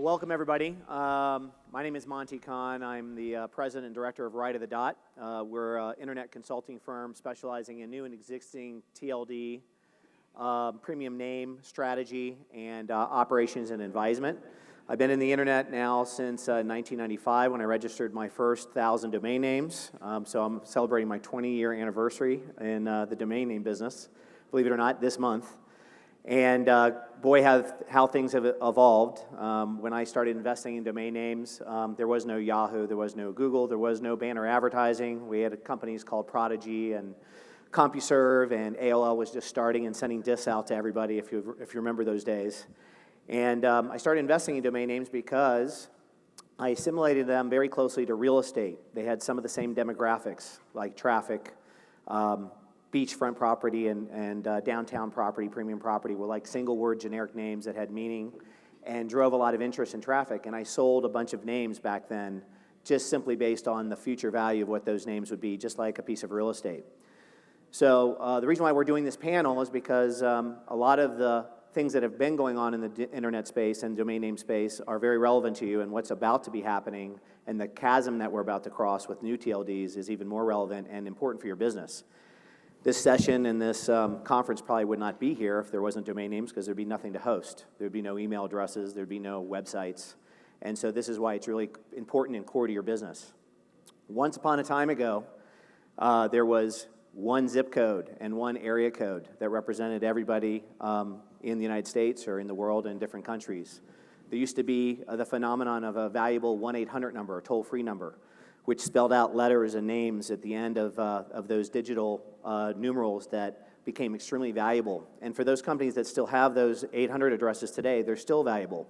welcome everybody. My name is Monty Khan. I'm the president and director of Right of the Dot. We're an internet consulting firm specializing in new and existing TLD, premium name, strategy, and operations and advisement. I've been in the internet now since 1995 when I registered my first 1,000 domain names. So I'm celebrating my 20-year anniversary in the domain name business, believe it or not, this month. And boy, how things have evolved. When I started investing in domain names, there was no Yahoo, there was no Google, there was no banner advertising. We had companies called Prodigy and CompuServe, and AOL was just starting and sending discs out to everybody, if you remember those days. And I started investing in domain names because I assimilated them very closely to real estate. They had some of the same demographics, like traffic, beachfront property and downtown property, premium property, were like single-word generic names that had meaning and drove a lot of interest in traffic. And I sold a bunch of names back then just simply based on the future value of what those names would be, just like a piece of real estate. So the reason why we're doing this panel is because a lot of the things that have been going on in the internet space and domain name space are very relevant to you, and what's about to be happening and the chasm that we're about to cross with new TLDs is even more relevant and important for your business. This session and this conference probably would not be here if there wasn't domain names, because there'd be nothing to host. There'd be no email addresses, there'd be no websites. And so this is why it's really important and core to your business. Once upon a time ago, there was one zip code and one area code that represented everybody in the United States or in the world in different countries. There used to be the phenomenon of a valuable 1-800 number, a toll-free number, which spelled out letters and names at the end of those digital numerals that became extremely valuable. And for those companies that still have those 800 addresses today, they're still valuable.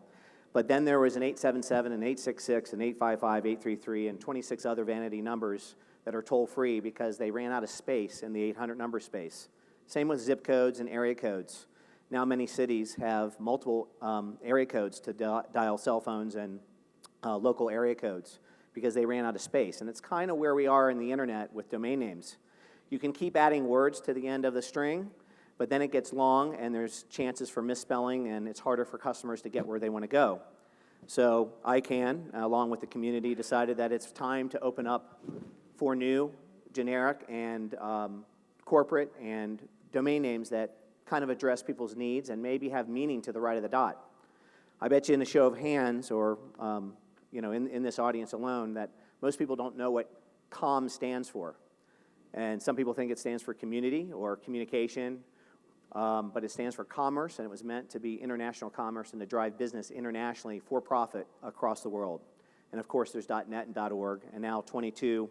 But then there was an 877, an 866, an 855, 833, and 26 other vanity numbers that are toll-free because they ran out of space in the 800 number space. Same with zip codes and area codes. Now many cities have multiple area codes to dial cell phones and local area codes, because they ran out of space. And it's kind of where we are in the internet with domain names. You can keep adding words to the end of the string, but then it gets long and there's chances for misspelling and it's harder for customers to get where they want to go. So ICANN, along with the community, decided that it's time to open up for new, generic, and corporate and domain names that kind of address people's needs and maybe have meaning to the right of the dot. I bet you in a show of hands or in this audience alone, that most people don't know what COM stands for. And some people think it stands for community or communication, but it stands for commerce, and it was meant to be international commerce and to drive business internationally for profit across the world. And of course, there's .net and .org, and now 22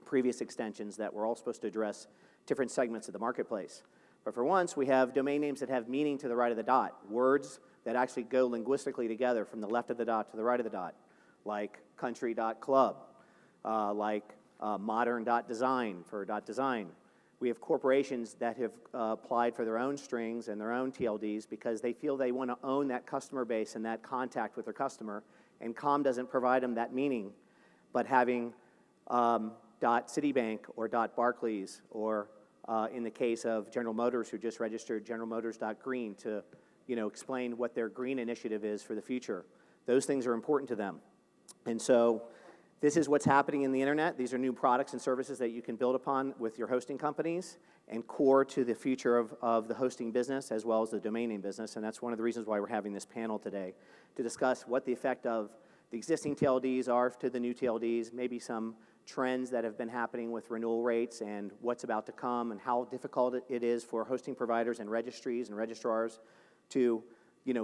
previous extensions that were all supposed to address different segments of the marketplace. But for once, we have domain names that have meaning to the right of the dot, words that actually go linguistically together from the left of the dot to the right of the dot, like country.club, like modern.design for .design. We have corporations that have applied for their own strings and their own TLDs because they feel they want to own that customer base and that contact with their customer, and COM doesn't provide them that meaning. But having .citibank or .barclays, or in the case of General Motors, who just registered generalmotors.green to explain what their green initiative is for the future, those things are important to them. And so this is what's happening in the internet. These are new products and services that you can build upon with your hosting companies, and core to the future of the hosting business as well as the domain name business. And that's one of the reasons why we're having this panel today, to discuss what the effect of the existing TLDs are to the new TLDs, maybe some trends that have been happening with renewal rates and what's about to come, and how difficult it is for hosting providers and registries and registrars to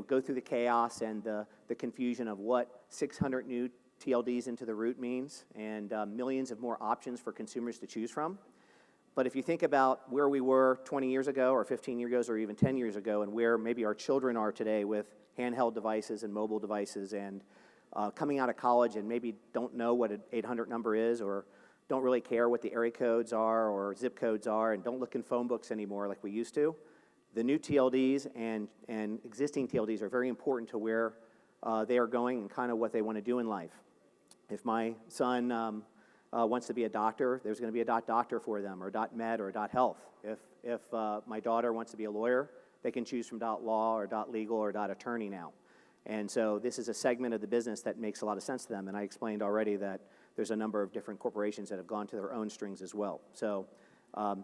go through the chaos and the confusion of what 600 new TLDs into the root means, and millions of more options for consumers to choose from. But if you think about where we were 20 years ago or 15 years ago or even 10 years ago, and where maybe our children are today with handheld devices and mobile devices, and coming out of college and maybe don't know what an 800 number is, or don't really care what the area codes are or zip codes are, and don't look in phone books anymore like we used to, the new TLDs and existing TLDs are very important to where they are going and kind of what they want to do in life. If my son wants to be a doctor, there's going to be a .doctor for them, or .med or .health. If my daughter wants to be a lawyer, they can choose from .law or .legal or .attorney now. And so this is a segment of the business that makes a lot of sense to them. And I explained already that there's a number of different corporations that have gone to their own strings as well. So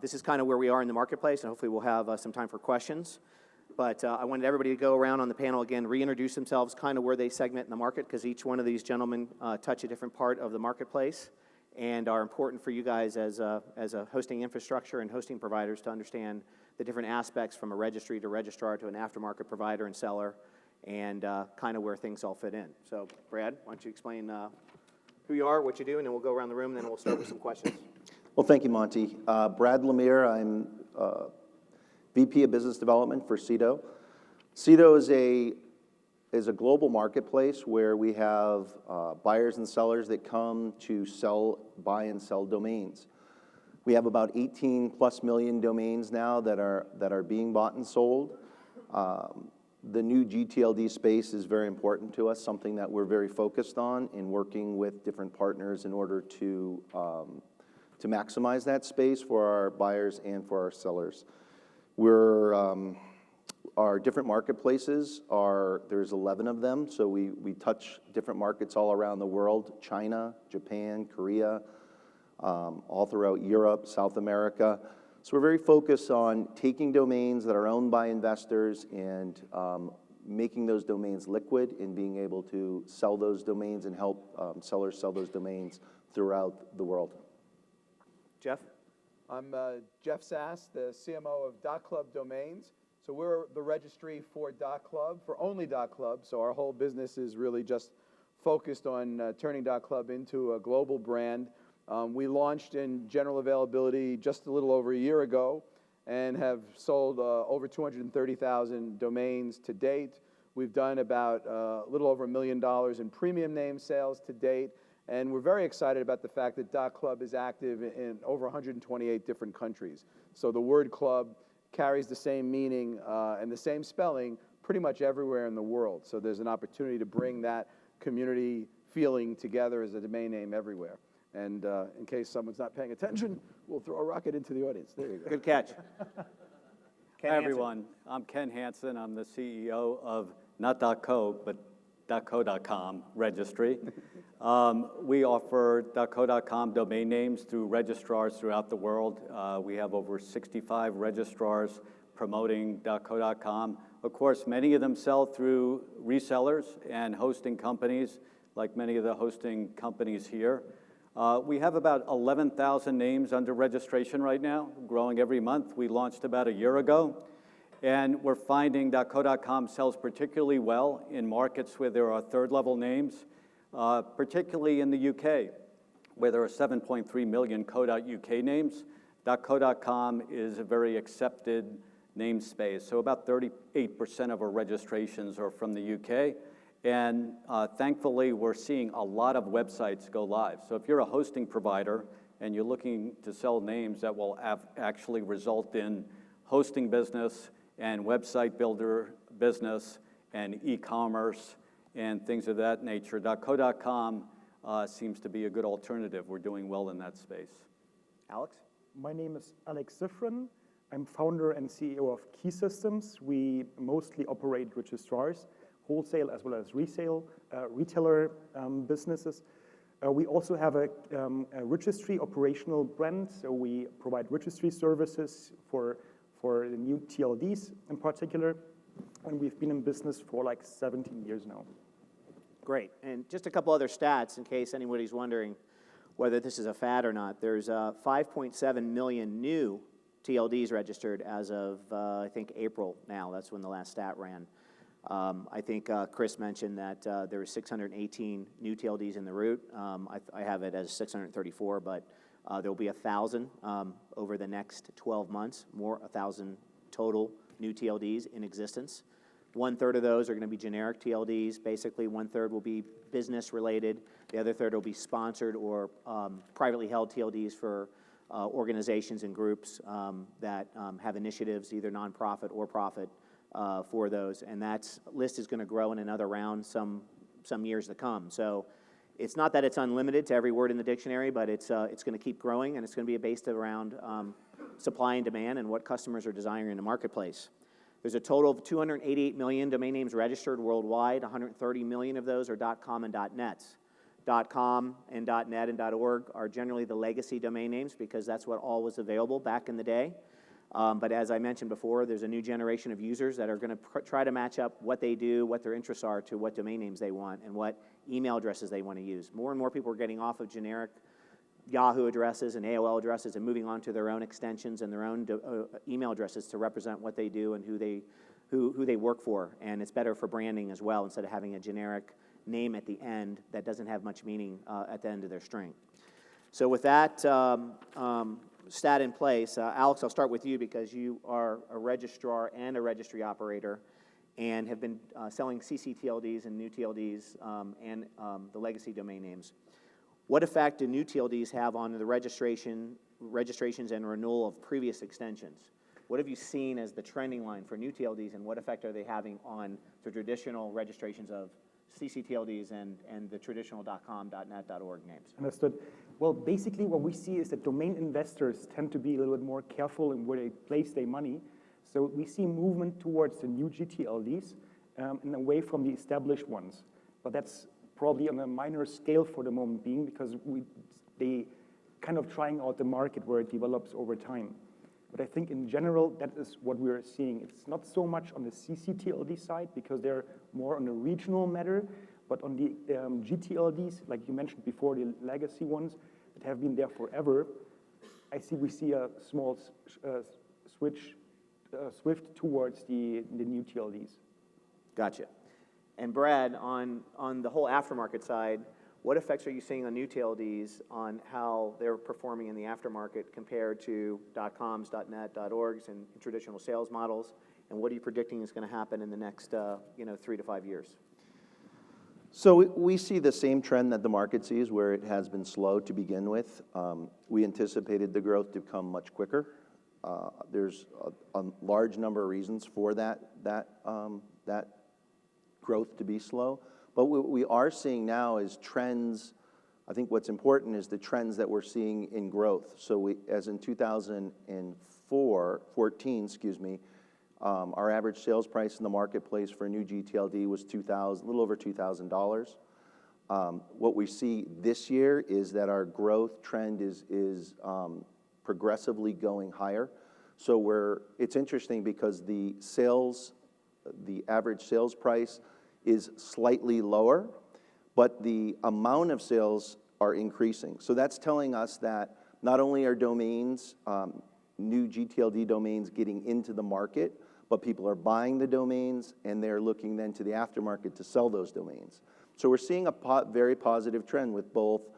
this is kind of where we are in the marketplace, and hopefully we'll have some time for questions. But I wanted everybody to go around on the panel again, reintroduce themselves, kind of where they segment in the market, because each one of these gentlemen touch a different part of the marketplace and are important for you guys as a hosting infrastructure and hosting providers to understand the different aspects from a registry to registrar to an aftermarket provider and seller, and kind of where things all fit in. So, Brad, why don't you explain who you are, what you do, and then we'll go around the room, and then we'll start with some questions. Well, thank you, Monty. Brad Lemire, I'm VP of Business Development for CEDO. CEDO is a global marketplace where we have buyers and sellers that come to buy and sell domains. We have about 18 plus million domains now that are being bought and sold. The new GTLD space is very important to us, something that we're very focused on in working with different partners in order to maximize that space for our buyers and for our sellers. Our different marketplaces there's 11 of them, so we touch different markets all around the world: China, Japan, Korea, all throughout Europe, South America. So we're very focused on taking domains that are owned by investors and making those domains liquid and being able to sell those domains and help sellers sell those domains throughout the world. Jeff? I'm Jeff Sass, the CMO of .club Domains. So we're the registry for .club, for only .club. So our whole business is really just focused on turning .club into a global brand. We launched in general availability just a little over a year ago and have sold over 230,000 domains to date. We've done about a little over $1 million in premium name sales to date. And we're very excited about the fact that .club is active in over 128 different countries. So the word club carries the same meaning and the same spelling pretty much everywhere in the world. So there's an opportunity to bring that community feeling together as a domain name everywhere. And in case someone's not paying attention, we'll throw a rocket into the audience. There you go. Good catch. Hi, everyone. I'm Ken Hansen. I'm the CEO of not .co, but .co.com registry. We offer .co.com domain names through registrars throughout the world. We have over 65 registrars promoting .co.com. Of course, many of them sell through resellers and hosting companies, like many of the hosting companies here. We have about 11,000 names under registration right now, growing every month. We launched about a year ago. And we're finding .co.com sells particularly well in markets where there are third-level names, particularly in the UK, where there are 7.3 million co.uk names. .co.com is a very accepted namespace. So about 38% of our registrations are from the UK. And thankfully, we're seeing a lot of websites go live. So if you're a hosting provider and you're looking to sell names that will actually result in hosting business and website builder business and e-commerce and things of that nature, .co.com seems to be a good alternative. We're doing well in that space. Alex? My name is Alex Sifrin. I'm founder and CEO of Key Systems. We mostly operate registrars, wholesale as well as retailer businesses. We also have a registry operational brand, so we provide registry services for the new TLDs in particular, and we've been in business for like 17 years now. Great. And just a couple other stats in case anybody's wondering whether this is a fad or not. There's 5.7 million new TLDs registered as of, I think, April now. That's when the last stat ran. I think Chris mentioned that there were 618 new TLDs in the route. I have it as 634, but there will be 1,000 over the next 12 months, 1,000 total new TLDs in existence. 1/3 of those are going to be generic TLDs. Basically, 1/3 will be business related. The other 1/3 will be sponsored or privately held TLDs for organizations and groups that have initiatives, either nonprofit or profit, for those. And that list is going to grow in another round some years to come. So it's not that it's unlimited to every word in the dictionary, but it's going to keep growing, and it's going to be based around supply and demand and what customers are desiring in the marketplace. There's a total of 288 million domain names registered worldwide. 130 million of those are .com and .nets. .com and .net and .org are generally the legacy domain names because that's what all was available back in the day. But as I mentioned before, there's a new generation of users that are going to try to match up what they do, what their interests are, to what domain names they want and what email addresses they want to use. More and more people are getting off of generic Yahoo addresses and AOL addresses and moving on to their own extensions and their own email addresses to represent what they do and who they work for. And it's better for branding as well instead of having a generic name at the end that doesn't have much meaning at the end of their string. So with that stat in place, Alex, I'll start with you because you are a registrar and a registry operator and have been selling CC-TLDs and new TLDs and the legacy domain names. What effect do new TLDs have on the registrations and renewal of previous extensions? What have you seen as the trending line for new TLDs, and what effect are they having on the traditional registrations of CC-TLDs and the traditional .com, .net, .org names? Understood. Well, basically what we see is that domain investors tend to be a little bit more careful in where they place their money. So we see movement towards the new GTLDs and away from the established ones. But that's probably on a minor scale for the moment being because they kind of trying out the market where it develops over time. But I think in general, that is what we're seeing. It's not so much on the CC-TLD side because they're more on a regional matter, but on the GTLDs, like you mentioned before, the legacy ones that have been there forever, we see a small swift towards the new TLDs. Gotcha. And Brad, on the whole aftermarket side, what effects are you seeing on new TLDs on how they're performing in the aftermarket compared to .coms, .net, .orgs, and traditional sales models? And what are you predicting is going to happen in the next 3 to 5 years? So we see the same trend that the market sees, where it has been slow to begin with. We anticipated the growth to come much quicker. There's a large number of reasons for that growth to be slow. But what we are seeing now is trends. I think what's important is the trends that we're seeing in growth. So as in 2014, our average sales price in the marketplace for a new GTLD was a little over $2,000. What we see this year is that our growth trend is progressively going higher. So it's interesting because the average sales price is slightly lower, but the amount of sales are increasing. So that's telling us that not only are domains, new GTLD domains getting into the market, but people are buying the domains and they're looking then to the aftermarket to sell those domains. So we're seeing a very positive trend with both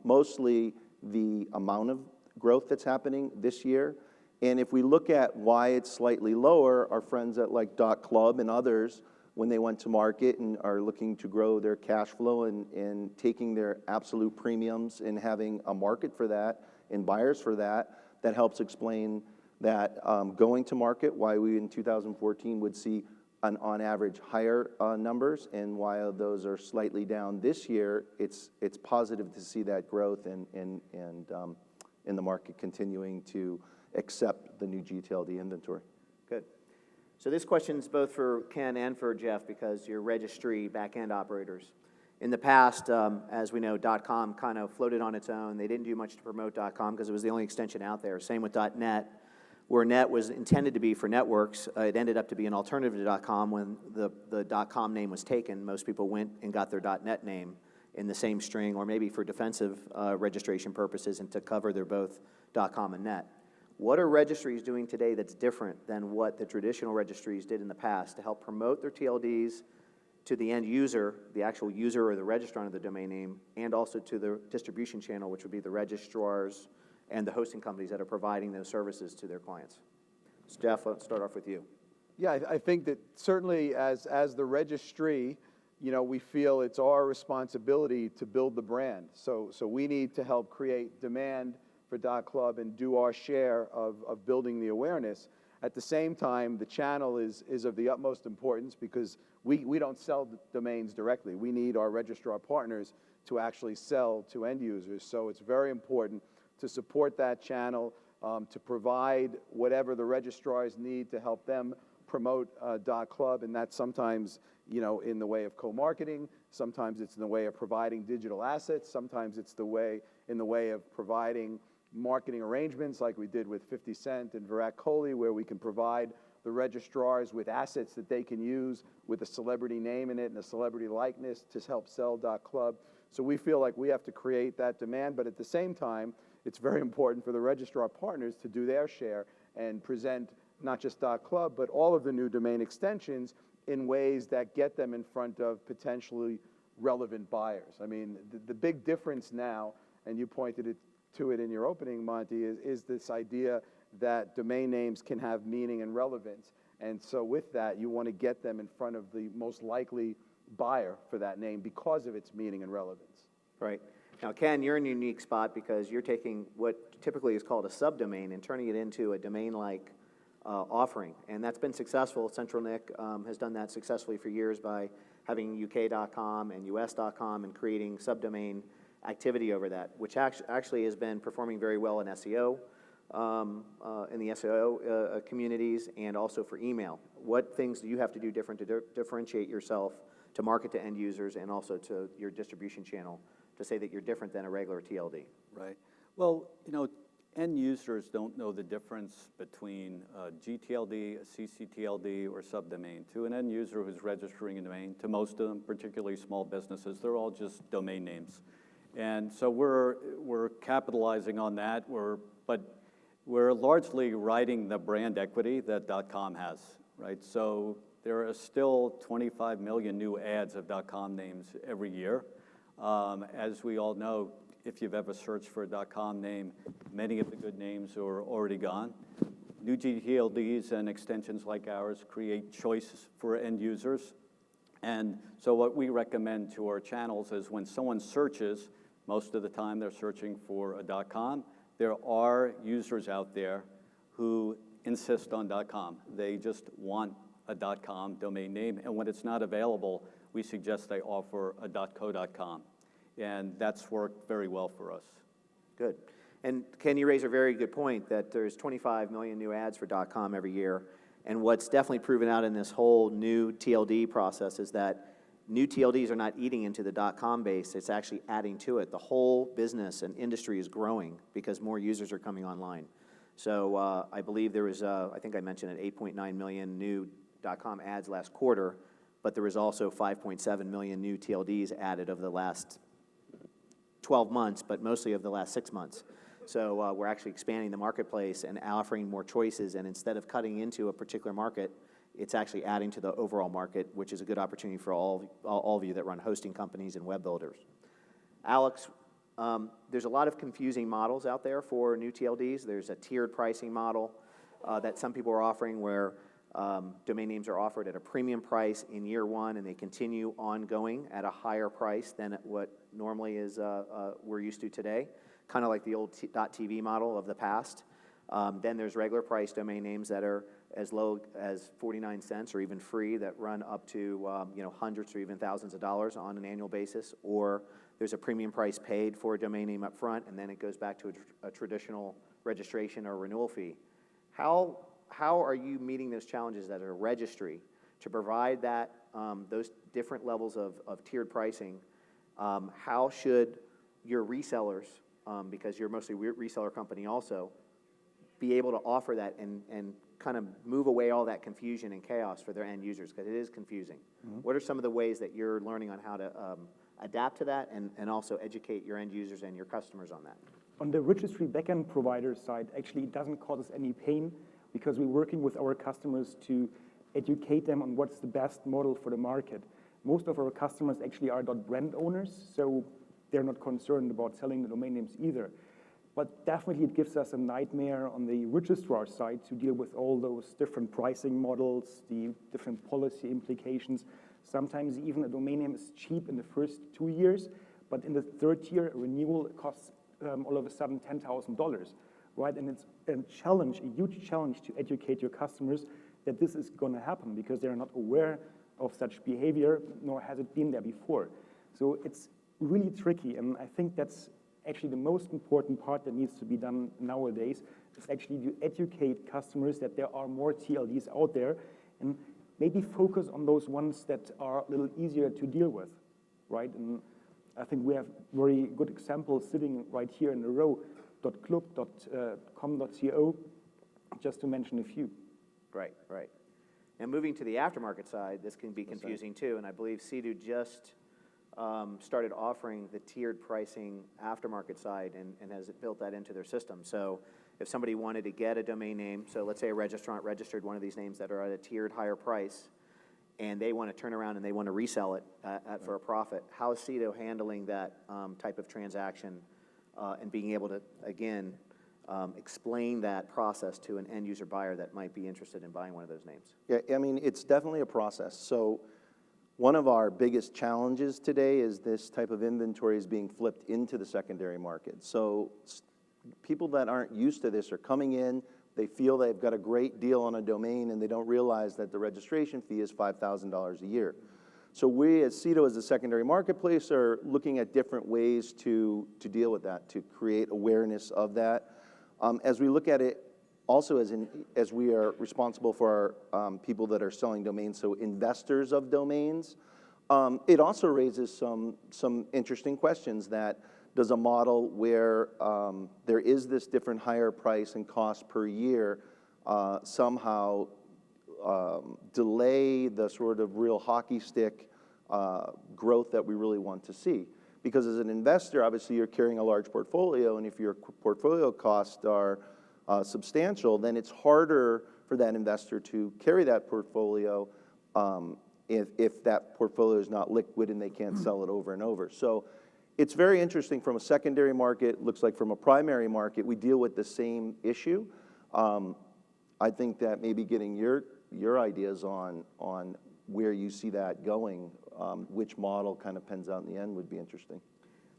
mostly the amount of growth that's happening this year. And if we look at why it's slightly lower, our friends at like .club and others, when they went to market and are looking to grow their cash flow and taking their absolute premiums and having a market for that and buyers for that, that helps explain that going to market, why we in 2014 would see on average higher numbers, and while those are slightly down this year, it's positive to see that growth and in the market continuing to accept the new GTLD inventory. Good. So this question's both for Ken and for Jeff because you're registry back-end operators. In the past, as we know, .com kind of floated on its own. They didn't do much to promote .com because it was the only extension out there. Same with .net, where net was intended to be for networks. It ended up to be an alternative to .com when the .com name was taken. Most people went and got their .net name in the same string, or maybe for defensive registration purposes and to cover their both .com and net. What are registries doing today that's different than what the traditional registries did in the past to help promote their TLDs to the end user, the actual user or the registrant of the domain name, and also to the distribution channel, which would be the registrars and the hosting companies that are providing those services to their clients? So Jeff, let's start off with you. Yeah, I think that certainly as the registry, we feel it's our responsibility to build the brand. So we need to help create demand for .club and do our share of building the awareness. At the same time, the channel is of the utmost importance because we don't sell domains directly. We need our registrar partners to actually sell to end users. So it's very important to support that channel, to provide whatever the registrars need to help them promote .club, and that's sometimes, you know, in the way of co-marketing, sometimes it's in the way of providing digital assets, sometimes it's in the way of providing marketing arrangements like we did with 50 Cent and Virat Kohli, where we can provide the registrars with assets that they can use with a celebrity name in it and a celebrity likeness to help sell .club. So we feel like we have to create that demand, but at the same time, it's very important for the registrar partners to do their share and present not just .club, but all of the new domain extensions in ways that get them in front of potentially relevant buyers. I mean, the big difference now, and you pointed to it in your opening, Monty, is this idea that domain names can have meaning and relevance. And so with that, you want to get them in front of the most likely buyer for that name because of its meaning and relevance. Right. Now, Ken, you're in a unique spot because you're taking what typically is called a subdomain and turning it into a domain-like offering. And that's been successful. CentralNIC has done that successfully for years by having UK.com and US.com and creating subdomain activity over that, which actually has been performing very well in SEO, in the SEO communities, and also for email. What things do you have to do different to differentiate yourself to market to end users and also to your distribution channel to say that you're different than a regular TLD? Right. Well, you know, end users don't know the difference between a GTLD, a CCTLD, or subdomain. To an end user who's registering a domain, to most of them, particularly small businesses, they're all just domain names. And so we're capitalizing on that, but we're largely riding the brand equity that .com has, right? So there are still 25 million new ads of .com names every year. As we all know, if you've ever searched for a .com name, many of the good names are already gone. New GTLDs and extensions like ours create choice for end users. And so what we recommend to our channels is when someone searches, most of the time they're searching for a .com. There are users out there who insist on .com. They just want a .com domain name, and when it's not available, we suggest they offer a .co.com, and that's worked very well for us. Good. And Ken, you raise a very good point that there's 25 million new ads for .com every year, and what's definitely proven out in this whole new TLD process is that new TLDs are not eating into the .com base, it's actually adding to it. The whole business and industry is growing because more users are coming online. So I believe there was, I think I mentioned it, 8.9 million new .com ads last quarter, but there was also 5.7 million new TLDs added over the last 12 months, but mostly over the last 6 months. So we're actually expanding the marketplace and offering more choices, and instead of cutting into a particular market, it's actually adding to the overall market, which is a good opportunity for all of you that run hosting companies and web builders. Alex, there's a lot of confusing models out there for new TLDs. There's a tiered pricing model that some people are offering where domain names are offered at a premium price in year one, and they continue ongoing at a higher price than what normally is we're used to today, kind of like the old .tv model of the past. Then there's regular price domain names that are as low as 49 cents or even free that run up to hundreds or even thousands of dollars on an annual basis, or there's a premium price paid for a domain name up front, and then it goes back to a traditional registration or renewal fee. How are you meeting those challenges as a registry to provide that those different levels of tiered pricing? How should your resellers, because you're mostly a reseller company also, be able to offer that and kind of move away all that confusion and chaos for their end users, because it is confusing. Mm-hmm. What are some of the ways that you're learning on how to adapt to that and also educate your end users and your customers on that? On the registry backend provider side, actually it doesn't cause us any pain because we're working with our customers to educate them on what's the best model for the market. Most of our customers actually are .brand owners, so they're not concerned about selling the domain names either. But definitely it gives us a nightmare on the registrar side to deal with all those different pricing models, the different policy implications. Sometimes even a domain name is cheap in the first 2 years, but in the third year, a renewal costs all of a sudden $10,000, right? And it's a challenge, a huge challenge to educate your customers that this is going to happen because they're not aware of such behavior, nor has it been there before. So it's really tricky, and I think that's actually the most important part that needs to be done nowadays is actually to educate customers that there are more TLDs out there and maybe focus on those ones that are a little easier to deal with, right? And I think we have very good examples sitting right here in a row, .club, .com, .co, just to mention a few. Right, right. And moving to the aftermarket side, this can be confusing too, and I believe Sea-Doo just started offering the tiered pricing aftermarket side and has built that into their system. So if somebody wanted to get a domain name, so let's say a registrant registered one of these names that are at a tiered higher price, and they want to turn around and they want to resell it for a profit, how is Sea-Doo handling that type of transaction and being able to, again, explain that process to an end user buyer that might be interested in buying one of those names? Yeah, I mean, it's definitely a process. So one of our biggest challenges today is this type of inventory is being flipped into the secondary market. So people that aren't used to this are coming in, they feel they've got a great deal on a domain, and they don't realize that the registration fee is $5,000 a year. So we, as Sea-Doo, as a secondary marketplace, are looking at different ways to deal with that, to create awareness of that. As we look at it, also as we are responsible for our people that are selling domains, so investors of domains, it also raises some interesting questions. That does a model where there is this different higher price and cost per year somehow delay the sort of real hockey stick growth that we really want to see? Because as an investor, obviously you're carrying a large portfolio, and if your portfolio costs are substantial, then it's harder for that investor to carry that portfolio if that portfolio is not liquid and they can't sell it over and over. So it's very interesting from a secondary market. Looks like from a primary market, we deal with the same issue. I think that maybe getting your ideas on where you see that going, which model kind of pans out in the end, would be interesting.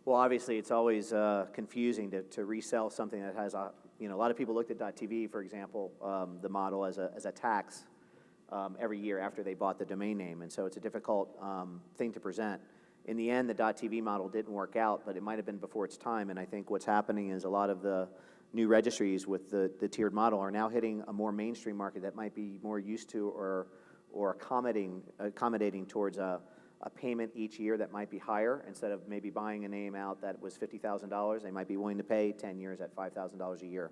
Well, obviously, it's always confusing to resell something that has a lot of people looked at .tv, for example, the model as a tax every year after they bought the domain name, and so it's a difficult thing to present. In the end, the .tv model didn't work out, but it might have been before its time, and I think what's happening is a lot of the new registries with the tiered model are now hitting a more mainstream market that might be more used to or accommodating towards a payment each year that might be higher. Instead of maybe buying a name out that was $50,000, they might be willing to pay 10 years at $5,000 a year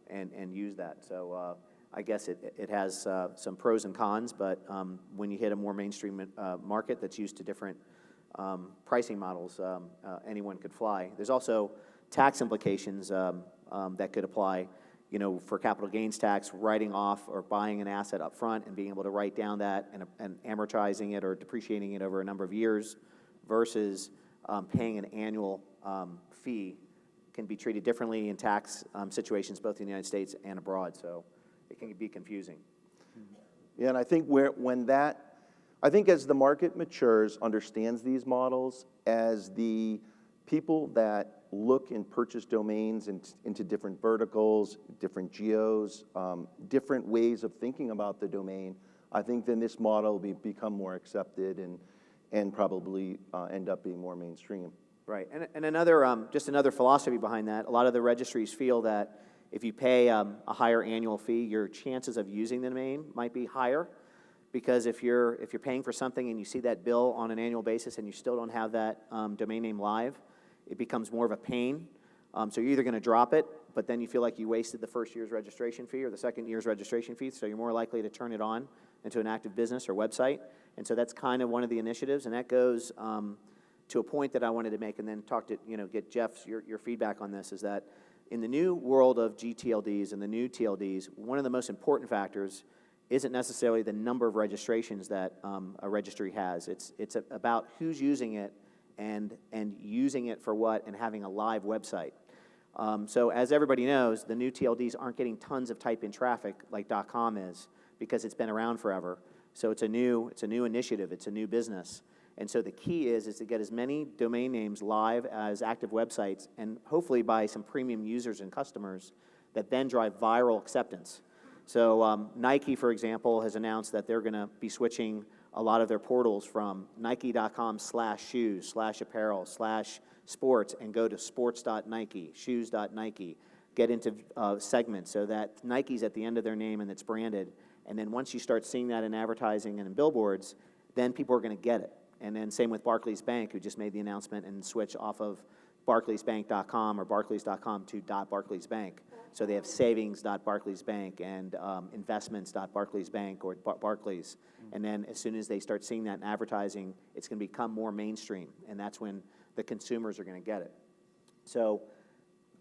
and use that. So I guess it has some pros and cons, but when you hit a more mainstream market that's used to different pricing models, anyone could fly. There's also tax implications that could apply. For capital gains tax, writing off or buying an asset up front and being able to write down that and amortizing it or depreciating it over a number of years versus paying an annual fee can be treated differently in tax situations both in the United States and abroad, so it can be confusing. Yeah, and I think I think as the market matures, understands these models, as the people that look and purchase domains into different verticals, different geos, different ways of thinking about the domain, I think then this model will become more accepted and probably end up being more mainstream. Right, and another philosophy behind that, a lot of the registries feel that if you pay a higher annual fee, your chances of using the domain might be higher, because if you're paying for something and you see that bill on an annual basis and you still don't have that domain name live, it becomes more of a pain. So you're either going to drop it, but then you feel like you wasted the first year's registration fee or the second year's registration fee, so you're more likely to turn it on into an active business or website. And so that's kind of one of the initiatives, and that goes to a point that I wanted to make, and then get Jeff's your feedback on this, is that in the new world of GTLDs and the new TLDs, one of the most important factors isn't necessarily the number of registrations that a registry has. It's about who's using it and using it for what, and having a live website. So as everybody knows, the new TLDs aren't getting tons of type-in traffic like .com is, because it's been around forever. So it's a new initiative, it's a new business. And so the key is to get as many domain names live as active websites, and hopefully by some premium users and customers that then drive viral acceptance. So Nike, for example, has announced that they're going to be switching a lot of their portals from Nike.com/shoes/apparel/sports and go to sports.nike, shoes.nike. get into segments so that Nike's at the end of their name and it's branded. And then once you start seeing that in advertising and in billboards, then people are going to get it. And then same with Barclays Bank, who just made the announcement and switched off of barclaysbank.com or barclays.com to .barclaysbank. So they have savings.barclaysbank and investments.barclaysbank or Barclays. And then as soon as they start seeing that in advertising, it's going to become more mainstream, and that's when the consumers are going to get it. So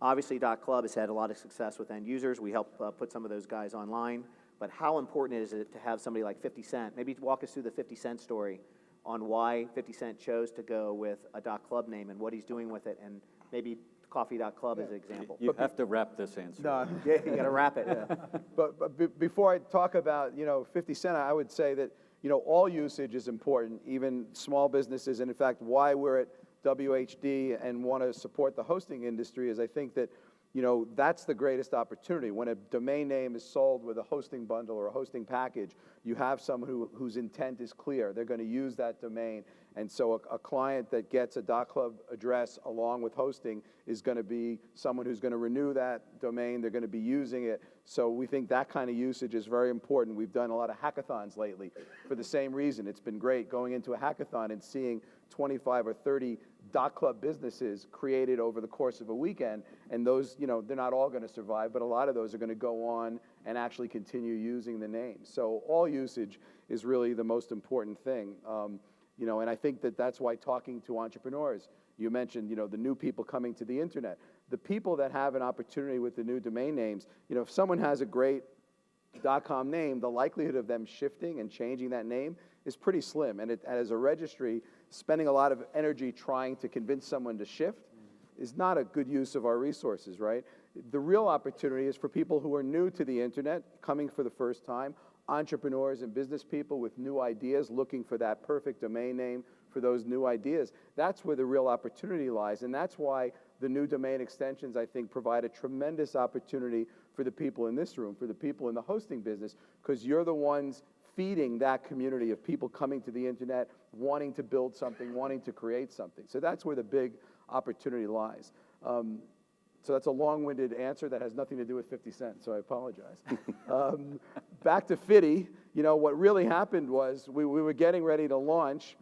obviously .club has had a lot of success with end users. We help put some of those guys online. But how important is it to have somebody like 50 Cent? Maybe walk us through the 50 Cent story on why 50 Cent chose to go with a .club name and what he's doing with it, and maybe coffee.club as an example. You have to wrap this answer. No. Yeah, you got to wrap it. Yeah. But before I talk about, 50 Cent, I would say that, all usage is important, even small businesses. And in fact, why we're at WHD and want to support the hosting industry is I think that, that's the greatest opportunity. When a domain name is sold with a hosting bundle or a hosting package, you have someone whose intent is clear. They're going to use that domain. And so a client that gets a .club address along with hosting is going to be someone who's going to renew that domain. They're going to be using it. So we think that kind of usage is very important. We've done a lot of hackathons lately for the same reason. It's been great going into a hackathon and seeing 25 or 30 .club businesses created over the course of a weekend, and those, they're not all going to survive, but a lot of those are going to go on and actually continue using the name. So all usage is really the most important thing. And I think that that's why talking to entrepreneurs, you mentioned, the new people coming to the internet, the people that have an opportunity with the new domain names, if someone has a great .com name, the likelihood of them shifting and changing that name is pretty slim. And as a registry, spending a lot of energy trying to convince someone to shift is not a good use of our resources, right? The real opportunity is for people who are new to the internet, coming for the first time, entrepreneurs and business people with new ideas, looking for that perfect domain name for those new ideas. That's where the real opportunity lies, and that's why the new domain extensions, I think, provide a tremendous opportunity for the people in this room, for the people in the hosting business, because you're the ones feeding that community of people coming to the internet, wanting to build something, wanting to create something. So that's where the big opportunity lies. So that's a long-winded answer that has nothing to do with 50 Cent, so I apologize. Back to Fitty, what really happened was we were getting ready to launch,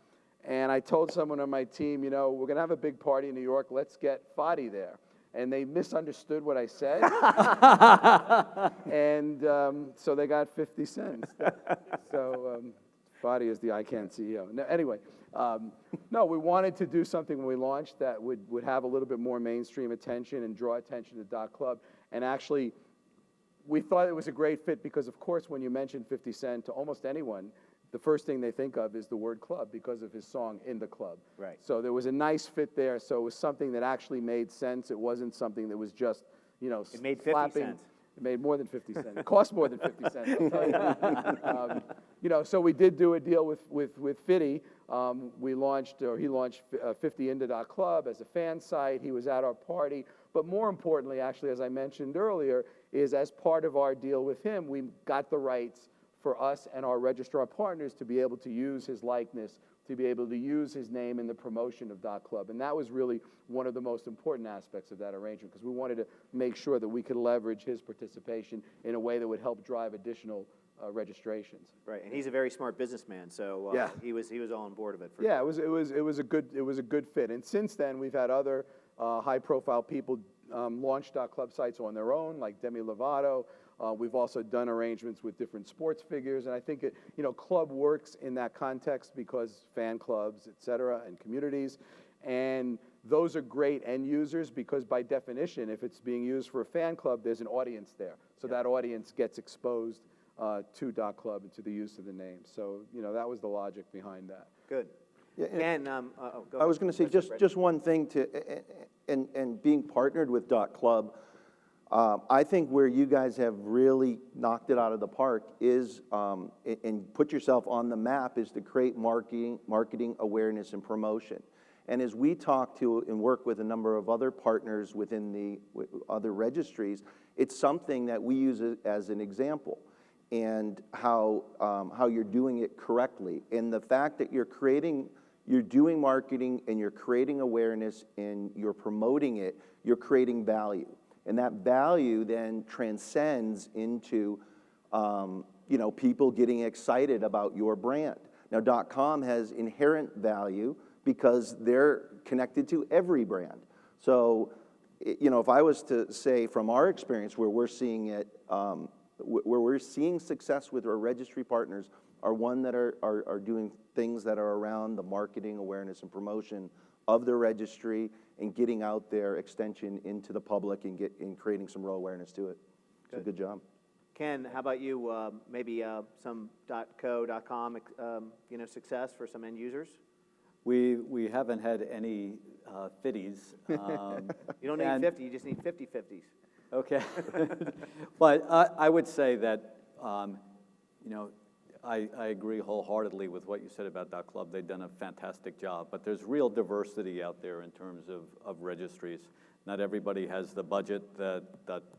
and I told someone on my team, we're going to have a big party in New York, let's get Fadi there. And they misunderstood what I said, and so they got 50 cents. So Fadi is the ICANN CEO. No, anyway, no, we wanted to do something when we launched that would have a little bit more mainstream attention and draw attention to .club. And actually, we thought it was a great fit because, of course, when you mention 50 Cent to almost anyone, the first thing they think of is the word club because of his song In the Club. Right. So there was a nice fit there. So it was something that actually made sense. It wasn't something that was just, It made 50 slapping. cents. It made more than 50 cents. It cost more than 50 cents. I'll tell you. So we did do a deal with Fitty. He launched 50into.club as a fan site. He was at our party. But more importantly, actually, as I mentioned earlier, is as part of our deal with him, we got the rights for us and our registrar partners to be able to use his likeness, to be able to use his name in the promotion of .club. And that was really one of the most important aspects of that arrangement, because we wanted to make sure that we could leverage his participation in a way that would help drive additional registrations. Right, and he's a very smart businessman, so Yeah. he was all on board of it. Yeah, it was a good fit. And since then, we've had other high-profile people launch .club sites on their own, like Demi Lovato. We've also done arrangements with different sports figures, and I think club works in that context because fan clubs, et cetera, and communities, and those are great end users because by definition, if it's being used for a fan club, there's an audience there. So that audience gets exposed to .club and to the use of the name. So, that was the logic behind that. Good. Yeah, And I was going to say just one thing and being partnered with .club. I think where you guys have really knocked it out of the park is, and put yourself on the map, is to create marketing awareness and promotion. And as we talk to and work with a number of other partners within the other registries, it's something that we use as an example, and how you're doing it correctly. And the fact that you're doing marketing and you're creating awareness and you're promoting it, you're creating value. And that value then transcends into, people getting excited about your brand. Now, .com has inherent value because they're connected to every brand. So, if I was to say from our experience where we're seeing it, where we're seeing success with our registry partners are one that are doing things that are around the marketing, awareness, and promotion of the registry and getting out their extension into the public and creating some real awareness to it. It's a good job. Ken, how about you? Maybe some .co.com, success for some end users? We haven't had any 50s. You don't need 50, you just need 50/50s. Okay. But I would say that, I agree wholeheartedly with what you said about .club. They've done a fantastic job, but there's real diversity out there in terms of registries. Not everybody has the budget that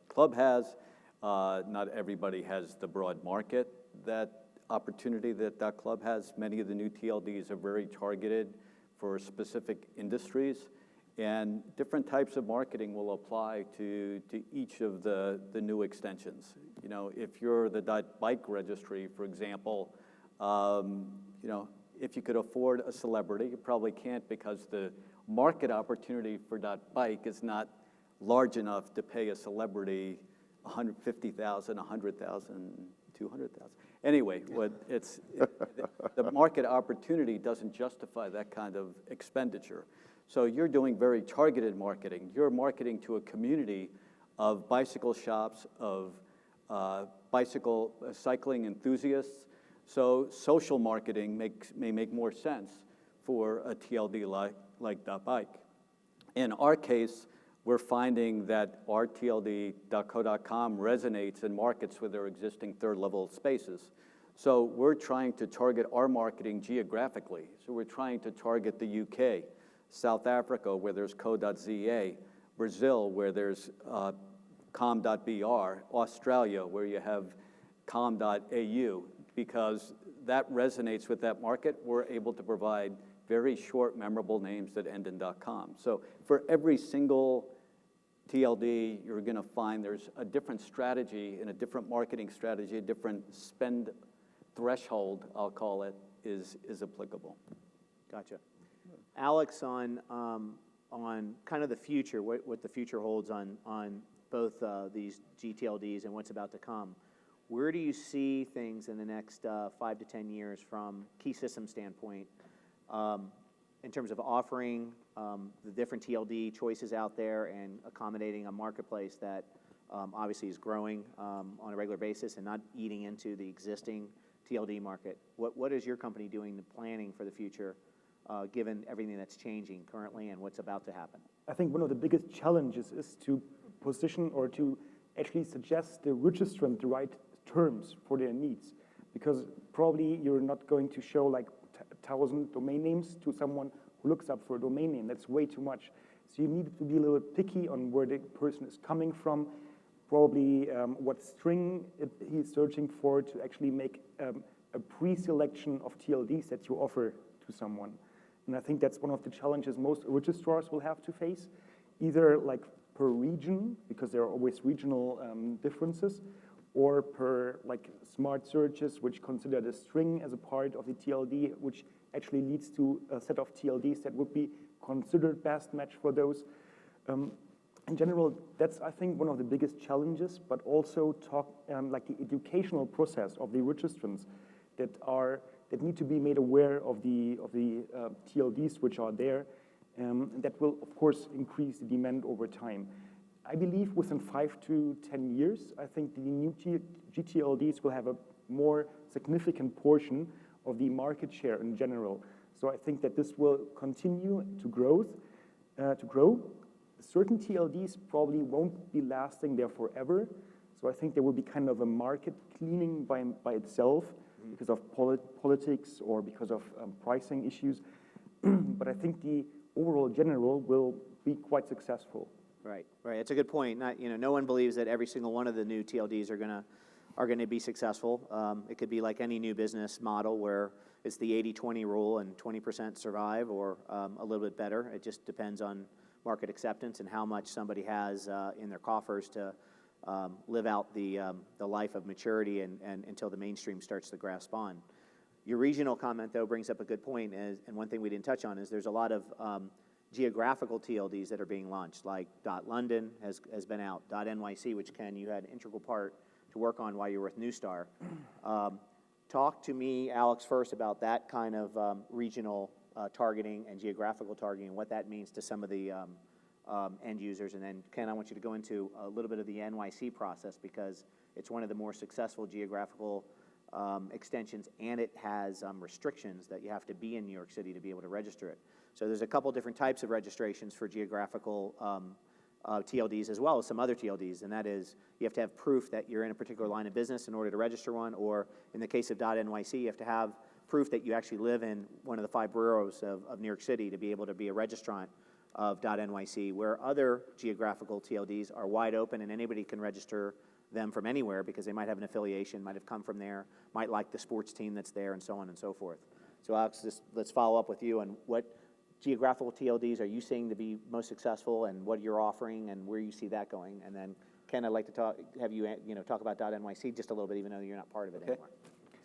.club has. Not everybody has the broad market that opportunity that .club has. Many of the new TLDs are very targeted for specific industries, and different types of marketing will apply to each of the new extensions. If you're the .bike registry, for example, if you could afford a celebrity, you probably can't because the market opportunity for .bike is not large enough to pay a celebrity $150,000, $100,000, $200,000. Anyway, the market opportunity doesn't justify that kind of expenditure. So you're doing very targeted marketing. You're marketing to a community of bicycle shops, of cycling enthusiasts. So social marketing may make more sense for a TLD like .bike. In our case, we're finding that our TLD.co.com resonates in markets with their existing third-level spaces. So we're trying to target our marketing geographically. So we're trying to target the UK, South Africa, where there's co.za, Brazil, where there's com.br, Australia, where you have com.au. Because that resonates with that market, we're able to provide very short, memorable names that end in .com. So for every single TLD, you're going to find there's a different strategy and a different marketing strategy, a different spend threshold, I'll call it, is applicable. Gotcha. Alex, on kind of the future, what the future holds on both these GTLDs and what's about to come, where do you see things in the next 5 to 10 years from key system standpoint in terms of offering the different TLD choices out there and accommodating a marketplace that obviously is growing on a regular basis and not eating into the existing TLD market? What is your company doing the planning for the future given everything that's changing currently and what's about to happen? I think one of the biggest challenges is to position or to actually suggest the registrant the right terms for their needs, because probably you're not going to show like 1,000 domain names to someone who looks up for a domain name. That's way too much. So you need to be a little picky on where the person is coming from, probably what string he's searching for to actually make a pre-selection of TLDs that you offer to someone. And I think that's one of the challenges most registrars will have to face, either like per region, because there are always regional differences, or per like smart searches, which consider the string as a part of the TLD, which actually leads to a set of TLDs that would be considered best match for those. In general, that's, I think, one of the biggest challenges, but also like the educational process of the registrants that need to be made aware of the TLDs which are there. That will, of course, increase the demand over time. I believe within 5 to 10 years, I think the new GTLDs will have a more significant portion of the market share in general. So I think that this will continue to grow. Certain TLDs probably won't be lasting there forever. So I think there will be kind of a market cleaning by itself because of politics or because of pricing issues. But I think the overall general will be quite successful. Right. That's a good point. No one believes that every single one of the new TLDs are going to be successful. It could be like any new business model where it's the 80-20 rule and 20% survive or a little bit better. It just depends on market acceptance and how much somebody has in their coffers to live out the life of maturity and until the mainstream starts to grasp on. Your regional comment, though, brings up a good point, and one thing we didn't touch on is there's a lot of geographical TLDs that are being launched, like .London has been out, .NYC, which, Ken, you had an integral part to work on while you were with Newstar. Talk to me, Alex, first about that kind of regional targeting and geographical targeting and what that means to some of the end users. And then, Ken, I want you to go into a little bit of the NYC process because it's one of the more successful geographical extensions, and it has restrictions that you have to be in New York City to be able to register it. So there's a couple different types of registrations for geographical TLDs as well as some other TLDs, and that is you have to have proof that you're in a particular line of business in order to register one, or in the case of .NYC, you have to have proof that you actually live in one of the 5 boroughs of New York City to be able to be a registrant of .NYC, where other geographical TLDs are wide open and anybody can register them from anywhere because they might have an affiliation, might have come from there, might like the sports team that's there, and so on and so forth. So Alex, let's follow up with you on what geographical TLDs are you seeing to be most successful, and what you're offering, and where you see that going. And then, Ken, I'd like to have you talk about .NYC just a little bit, even though you're not part of it anymore.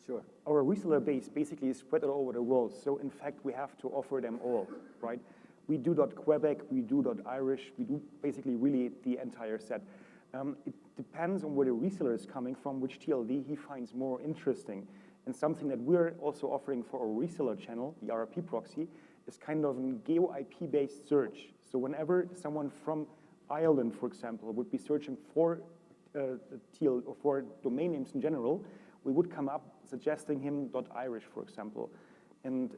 Sure. Our reseller base basically is spread all over the world. So in fact, we have to offer them all, right? We do .Quebec, we do .Irish, we do basically really the entire set. It depends on where the reseller is coming from, which TLD he finds more interesting. And something that we're also offering for our reseller channel, the RRP proxy, is kind of a geo-IP-based search. So whenever someone from Ireland, for example, would be searching for TL or for domain names in general, we would come up suggesting him .Irish, for example. And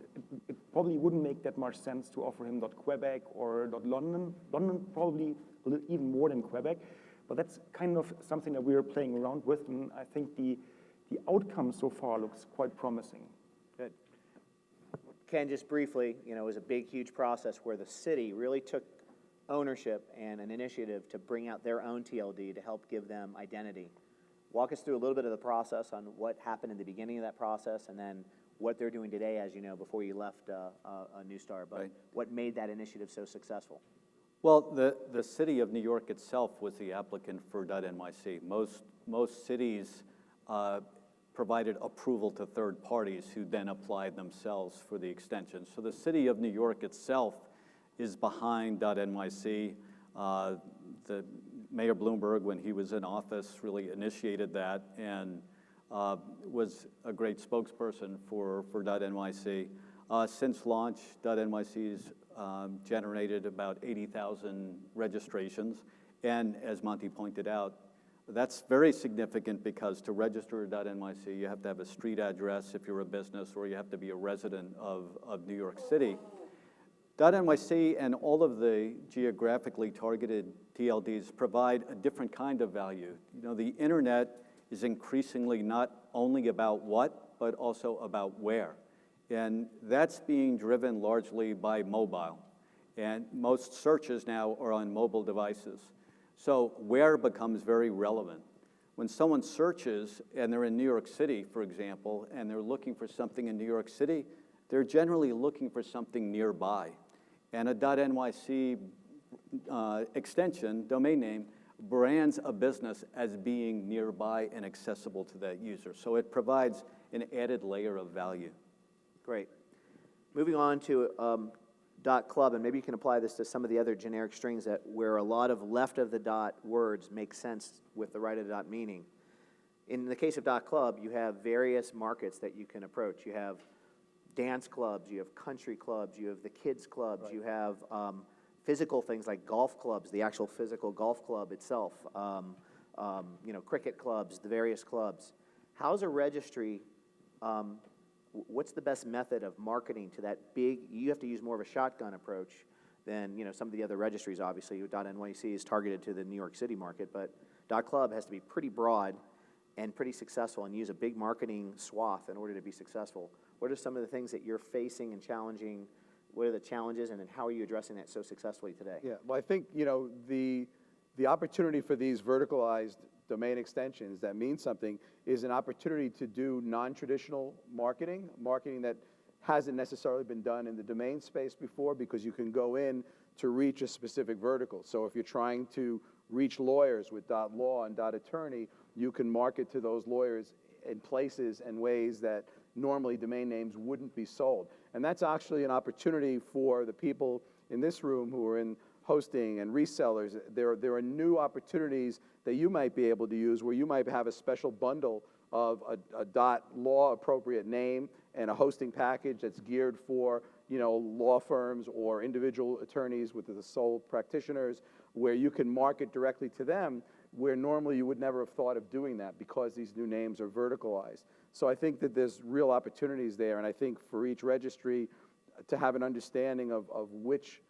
it probably wouldn't make that much sense to offer him .Quebec or .London. London probably a little even more than Quebec. But that's kind of something that we're playing around with, and I think the outcome so far looks quite promising. Good. Ken, just briefly, it was a big, huge process where the city really took ownership and an initiative to bring out their own TLD to help give them identity. Walk us through a little bit of the process on what happened in the beginning of that process, and then what they're doing today, as you know, before you left Newstar, but right. What made that initiative so successful? Well, the city of New York itself was the applicant for .NYC. Most cities provided approval to third parties who then applied themselves for the extension. So the city of New York itself is behind .NYC. The Mayor Bloomberg, when he was in office, really initiated that and was a great spokesperson for .NYC. Since launch, .NYC's generated about 80,000 registrations. And as Monty pointed out, that's very significant because to register .NYC, you have to have a street address if you're a business, or you have to be a resident of New York City. .NYC and all of the geographically targeted TLDs provide a different kind of value. The internet is increasingly not only about what, but also about where. And that's being driven largely by mobile. And most searches now are on mobile devices. So where becomes very relevant. When someone searches and they're in New York City, for example, and they're looking for something in New York City, they're generally looking for something nearby. And a .NYC extension, domain name, brands a business as being nearby and accessible to that user. So it provides an added layer of value. Great. Moving on to .club, and maybe you can apply this to some of the other generic strings that where a lot of left of the dot words make sense with the right of the dot meaning. In the case of .club, you have various markets that you can approach. You have dance clubs, you have country clubs, you have the kids clubs, right. You have physical things like golf clubs, the actual physical golf club itself, cricket clubs, the various clubs. How's a registry, what's the best method of marketing to that big, you have to use more of a shotgun approach than some of the other registries, obviously. .NYC is targeted to the New York City market, but .club has to be pretty broad and pretty successful and use a big marketing swath in order to be successful. What are some of the things that you're facing and challenging? What are the challenges, and then how are you addressing that so successfully today? Yeah, well, I think, the opportunity for these verticalized domain extensions that mean something is an opportunity to do non-traditional marketing that hasn't necessarily been done in the domain space before, because you can go in to reach a specific vertical. So if you're trying to reach lawyers with .law and .attorney, you can market to those lawyers in places and ways that normally domain names wouldn't be sold. And that's actually an opportunity for the people in this room who are in hosting and resellers. There are new opportunities that you might be able to use where you might have a special bundle of a .law appropriate name and a hosting package that's geared for, you know, law firms or individual attorneys with the sole practitioners, where you can market directly to them, where normally you would never have thought of doing that because these new names are verticalized. So I think that there's real opportunities there, and I think for each registry to have an understanding of which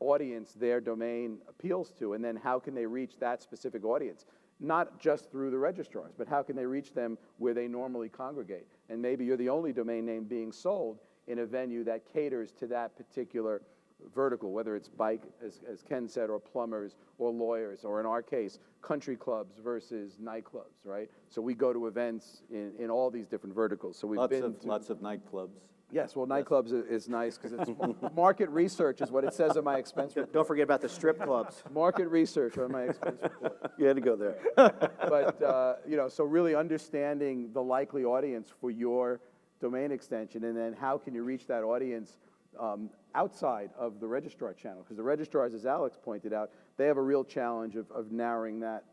audience their domain appeals to, and then how can they reach that specific audience. Not just through the registrars, but how can they reach them where they normally congregate? And maybe you're the only domain name being sold in a venue that caters to that particular vertical, whether it's bike, as Ken said, or plumbers, or lawyers, or in our case, country clubs versus nightclubs, right? So we go to events in all these different verticals. So we've Lots of nightclubs. Yes, well, nightclubs is nice because it's market research is what it says on my expense report. Don't forget about the strip clubs. Market research on my expense report. You had to go there. But, you know, so really understanding the likely audience for your domain extension, and then how can you reach that audience outside of the registrar channel? Because the registrars, as Alex pointed out, they have a real challenge of narrowing that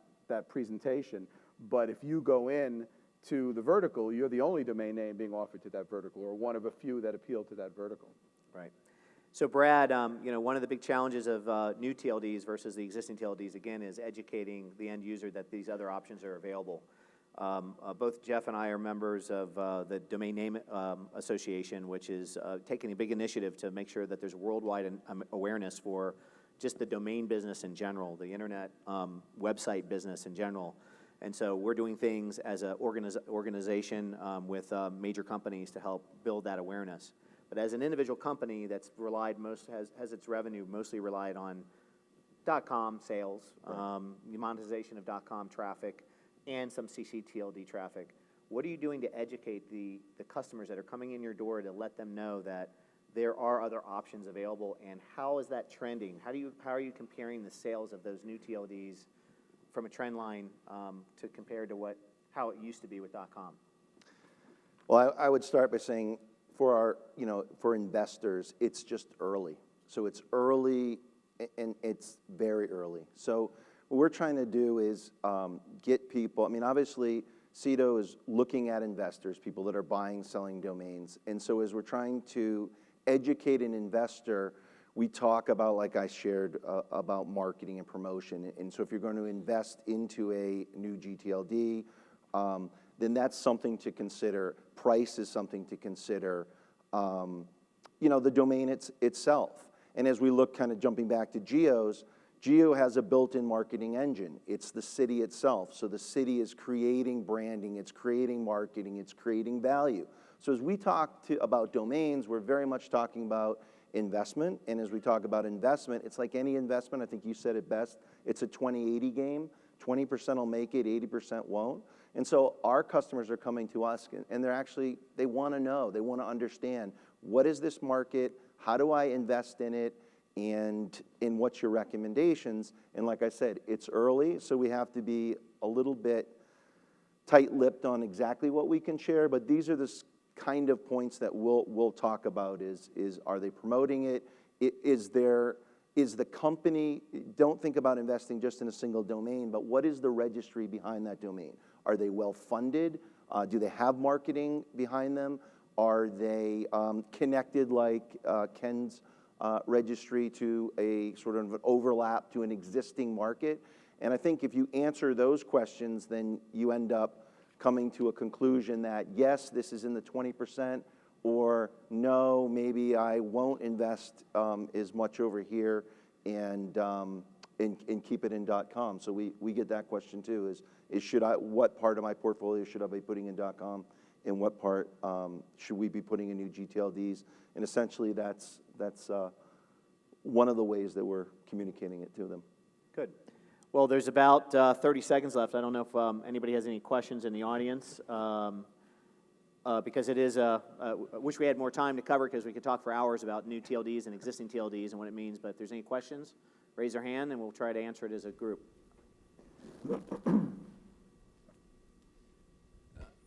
presentation. But if you go in to the vertical, you're the only domain name being offered to that vertical, or one of a few that appeal to that vertical. Right. So Brad, you know, one of the big challenges of new TLDs versus the existing TLDs, again, is educating the end user that these other options are available. Both Jeff and I are members of the Domain Name Association, which is taking a big initiative to make sure that there's worldwide awareness for just the domain business in general, the internet website business in general. And so we're doing things as an organization with major companies to help build that awareness. But as an individual company that's has its revenue mostly relied on .com sales, monetization of .com traffic, and some ccTLD traffic, what are you doing to educate the customers that are coming in your door to let them know that there are other options available, and how is that trending? How are you comparing the sales of those new TLDs from a trend line to compare to how it used to be with .com? Well, I would start by saying for for investors, it's just early. So it's early, and it's very early. So what we're trying to do is get people, I mean, obviously, CEDO is looking at investors, people that are buying, selling domains. And so as we're trying to educate an investor, we talk about, like I shared, about marketing and promotion. And so if you're going to invest into a new GTLD, then that's something to consider. Price is something to consider. The domain itself. And as we look, kind of jumping back to Geo's, Geo has a built-in marketing engine. It's the city itself. So the city is creating branding, it's creating marketing, it's creating value. So as we talk about domains, we're very much talking about investment. And as we talk about investment, it's like any investment. I think you said it best. It's a 20-80 game. 20% will make it, 80% won't. And so our customers are coming to us, and they want to know, they want to understand, what is this market? How do I invest in it? And what's your recommendations? And like I said, it's early, so we have to be a little bit tight-lipped on exactly what we can share, but these are the kind of points that we'll talk about is are they promoting it? Is the company, don't think about investing just in a single domain, but what is the registry behind that domain? Are they well-funded? Do they have marketing behind them? Are they connected like Ken's registry to a sort of an overlap to an existing market? And I think if you answer those questions, then you end up coming to a conclusion that, yes, this is in the 20%, or no, maybe I won't invest as much over here and keep it in .com. So we get that question too, is what part of my portfolio should I be putting in .com, and what part should we be putting in new GTLDs? And essentially that's one of the ways that we're communicating it to them. Good. Well, there's about 30 seconds left. I don't know if anybody has any questions in the audience. because it is I wish we had more time to cover because we could talk for hours about new TLDs and existing TLDs and what it means, but if there's any questions, raise your hand and we'll try to answer it as a group.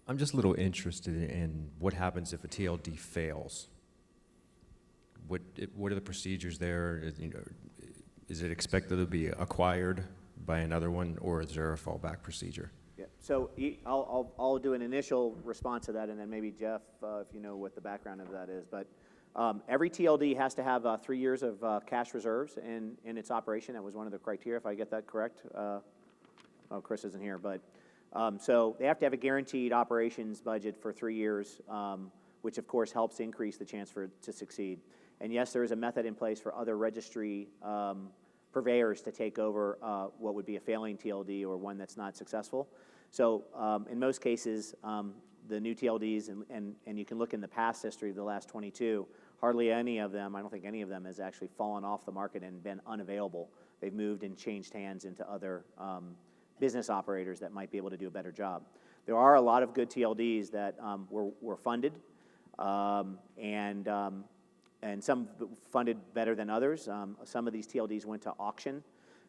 I'm just a little interested in what happens if a TLD fails. What are the procedures there? Is it expected to be acquired by another one, or is there a fallback procedure? Yeah. So I'll do an initial response to that, and then maybe Jeff, if you know what the background of that is. But every TLD has to have 3 years of cash reserves in its operation. That was one of the criteria, if I get that correct. Oh, Chris isn't here, but so they have to have a guaranteed operations budget for 3 years, which of course helps increase the chance for it to succeed. And yes, there is a method in place for other registry purveyors to take over what would be a failing TLD or one that's not successful. So in most cases, the new TLDs, and you can look in the past history of the last 22, hardly any of them, I don't think any of them has actually fallen off the market and been unavailable. They've moved and changed hands into other business operators that might be able to do a better job. There are a lot of good TLDs that were funded, and some funded better than others. Some of these TLDs went to auction,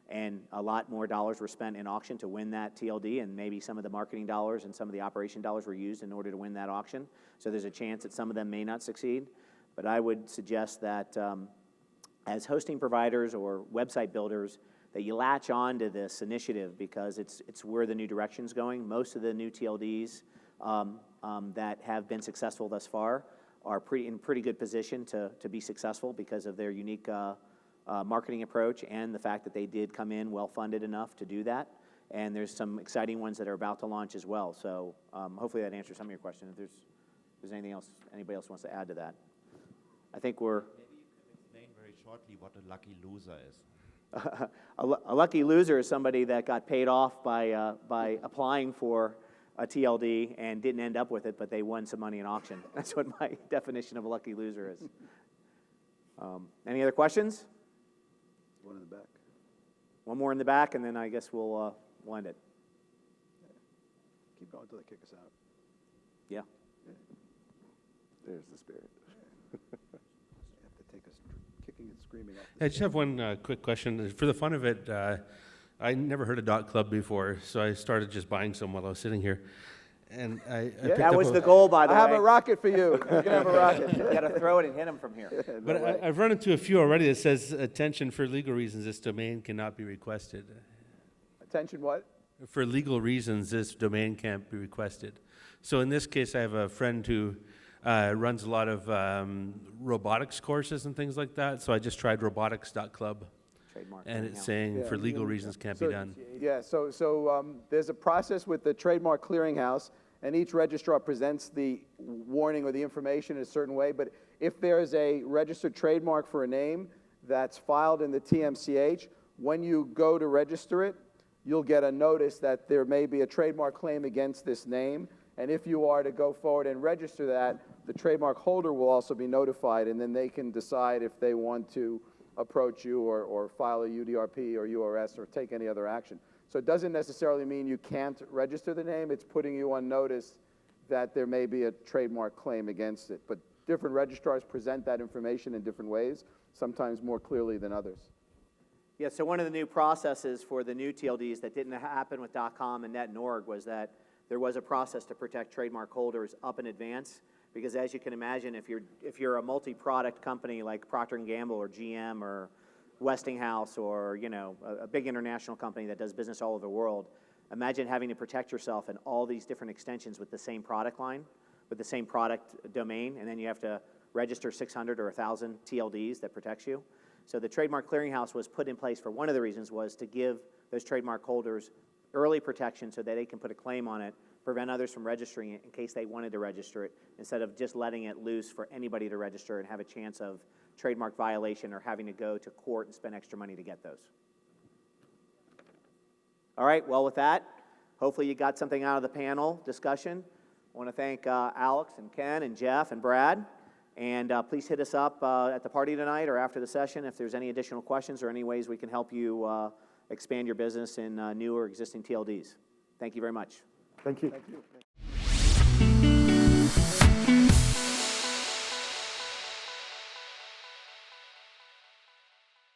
and a lot more dollars were spent in auction to win that TLD, and maybe some of the marketing dollars and some of the operation dollars were used in order to win that auction. So there's a chance that some of them may not succeed. But I would suggest that as hosting providers or website builders, that you latch on to this initiative because it's where the new direction's going. Most of the new TLDs that have been successful thus far are in pretty good position to be successful because of their unique marketing approach and the fact that they did come in well-funded enough to do that. And there's some exciting ones that are about to launch as well. So hopefully that answers some of your questions. If there's anything else, anybody else wants to add to that. I think we're... Maybe you can explain very shortly what a lucky loser is. A lucky loser is somebody that got paid off by applying for a TLD and didn't end up with it, but they won some money in auction. That's what my definition of a lucky loser is. Any other questions? One in the back. One more in the back, and then I guess we'll end it. Keep going until they kick us out. Yeah. There's the spirit. You have to take us kicking and screaming off. I just have one quick question. For the fun of it, I never heard of .club before, so I started just buying some while I was sitting here. And I picked That up was the goal, by the I way. have a rocket for you. You can have a rocket. You got to throw it and hit him from here. But I've run into a few already that says, attention, for legal reasons, this domain cannot be requested. Attention, what? For legal reasons, this domain can't be requested. So in this case, I have a friend who runs a lot of robotics courses and things like that. So I just tried robotics.club. Trademark. And it's saying for legal reasons can't be done. Yeah, so there's a process with the Trademark Clearinghouse, and each registrar presents the warning or the information in a certain way. But if there is a registered trademark for a name that's filed in the TMCH, when you go to register it, you'll get a notice that there may be a trademark claim against this name. And if you are to go forward and register that, the trademark holder will also be notified, and then they can decide if they want to approach you or file a UDRP or URS or take any other action. So it doesn't necessarily mean you can't register the name. It's putting you on notice that there may be a trademark claim against it. But different registrars present that information in different ways, sometimes more clearly than others. Yeah, so one of the new processes for the new TLDs that didn't happen with .com and .net and .org was that there was a process to protect trademark holders up in advance. Because as you can imagine, if you're a multi-product company like Procter & Gamble or GM or Westinghouse or a big international company that does business all over the world, imagine having to protect yourself in all these different extensions with the same product line, with the same product domain, and then you have to register 600 or 1,000 TLDs that protects you. So the Trademark Clearinghouse was put in place for one of the reasons was to give those trademark holders early protection so that they can put a claim on it, prevent others from registering it in case they wanted to register it, instead of just letting it loose for anybody to register and have a chance of trademark violation or having to go to court and spend extra money to get those. All right, well with that, hopefully you got something out of the panel discussion. I want to thank Alex and Ken and Jeff and Brad, and please hit us up at the party tonight or after the session if there's any additional questions or any ways we can help you expand your business in new or existing TLDs. Thank you very much. Thank you. Thank you.